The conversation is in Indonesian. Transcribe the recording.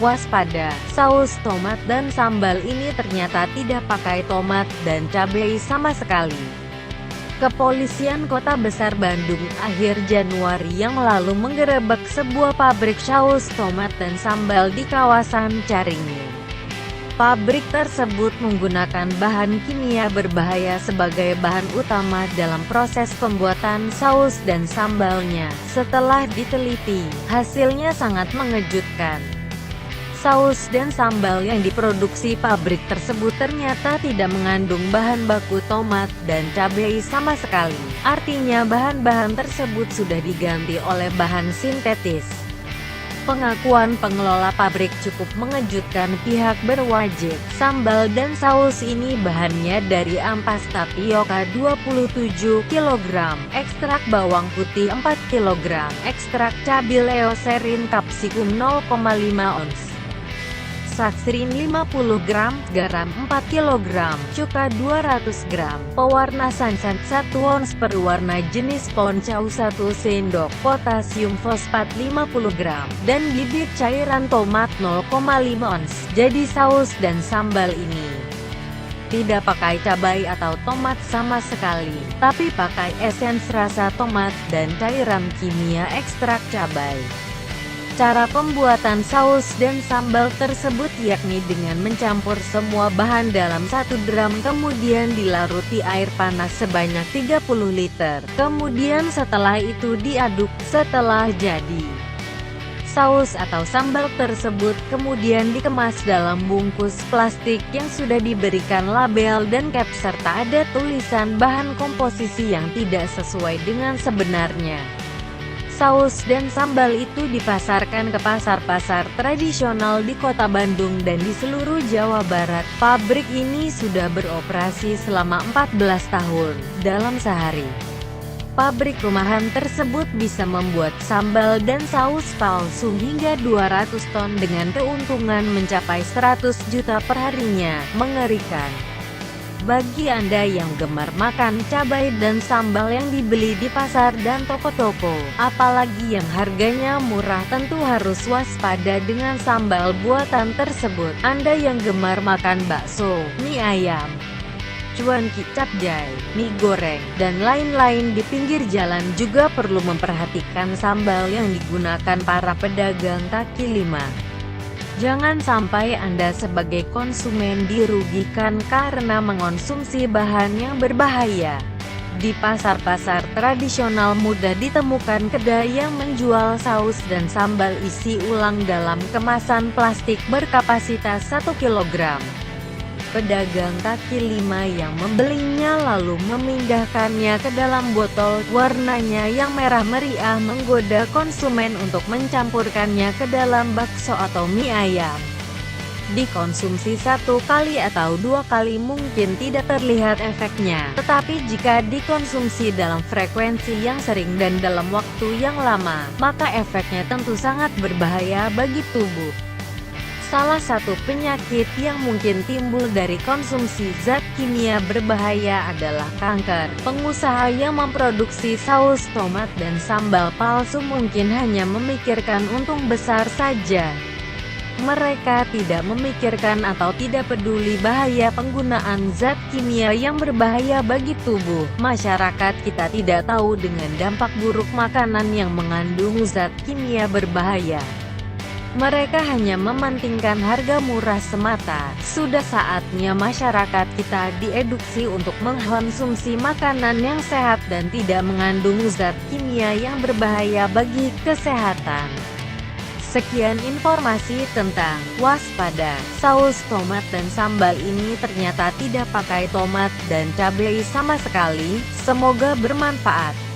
Waspada, saus tomat dan sambal ini ternyata tidak pakai tomat dan cabai sama sekali. Kepolisian Kota Besar Bandung akhir Januari yang lalu menggerebek sebuah pabrik saus tomat dan sambal di kawasan Caringin. Pabrik tersebut menggunakan bahan kimia berbahaya sebagai bahan utama dalam proses pembuatan saus dan sambalnya. Setelah diteliti, hasilnya sangat mengejutkan. Saus dan sambal yang diproduksi pabrik tersebut ternyata tidak mengandung bahan baku tomat dan cabai sama sekali. Artinya bahan-bahan tersebut sudah diganti oleh bahan sintetis. Pengakuan pengelola pabrik cukup mengejutkan pihak berwajib. Sambal dan saus ini bahannya dari ampas tapioka 27 kg, ekstrak bawang putih 4 kg, ekstrak cabai leoserin kapsikum 0,5 ons, saksrin 50 gram, garam 4 kg, cuka 200 gram, pewarna sunset 1 ons, perwarna jenis poncau 1 sendok, potasium fosfat 50 gram, dan bibit cairan tomat 0,5 ons. Jadi saus dan sambal ini tidak pakai cabai atau tomat sama sekali, tapi pakai esens rasa tomat dan cairan kimia ekstrak cabai. Cara pembuatan saus dan sambal tersebut yakni dengan mencampur semua bahan dalam satu drum kemudian dilaruti air panas sebanyak 30 liter. Kemudian setelah itu diaduk. Setelah jadi, saus atau sambal tersebut kemudian dikemas dalam bungkus plastik yang sudah diberikan label dan cap serta ada tulisan bahan komposisi yang tidak sesuai dengan sebenarnya. Saus dan sambal itu dipasarkan ke pasar-pasar tradisional di Kota Bandung dan di seluruh Jawa Barat. Pabrik ini sudah beroperasi selama 14 tahun. Dalam sehari, pabrik rumahan tersebut bisa membuat sambal dan saus palsu hingga 200 ton dengan keuntungan mencapai 100 juta perharinya. Mengerikan. Bagi Anda yang gemar makan cabai dan sambal yang dibeli di pasar dan toko-toko, apalagi yang harganya murah, tentu harus waspada dengan sambal buatan tersebut. Anda yang gemar makan bakso, mie ayam, cuanki, capcay, mie goreng, dan lain-lain di pinggir jalan juga perlu memperhatikan sambal yang digunakan para pedagang kaki lima. Jangan sampai Anda sebagai konsumen dirugikan karena mengonsumsi bahan yang berbahaya. Di pasar-pasar tradisional mudah ditemukan kedai yang menjual saus dan sambal isi ulang dalam kemasan plastik berkapasitas 1 kg. Pedagang kaki lima yang membelinya lalu memindahkannya ke dalam botol warnanya yang merah meriah menggoda konsumen untuk mencampurkannya ke dalam bakso atau mie ayam. Dikonsumsi 1 kali atau 2 kali mungkin tidak terlihat efeknya, tetapi jika dikonsumsi dalam frekuensi yang sering dan dalam waktu yang lama, maka efeknya tentu sangat berbahaya bagi tubuh. Salah satu penyakit yang mungkin timbul dari konsumsi zat kimia berbahaya adalah kanker. Pengusaha yang memproduksi saus tomat dan sambal palsu mungkin hanya memikirkan untung besar saja. Mereka tidak memikirkan atau tidak peduli bahaya penggunaan zat kimia yang berbahaya bagi tubuh. Masyarakat kita tidak tahu dengan dampak buruk makanan yang mengandung zat kimia berbahaya. Mereka hanya mementingkan harga murah semata. Sudah saatnya masyarakat kita diedukasi untuk mengkonsumsi makanan yang sehat dan tidak mengandung zat kimia yang berbahaya bagi kesehatan. Sekian informasi tentang waspada. Saus tomat dan sambal ini ternyata tidak pakai tomat dan cabai sama sekali. Semoga bermanfaat.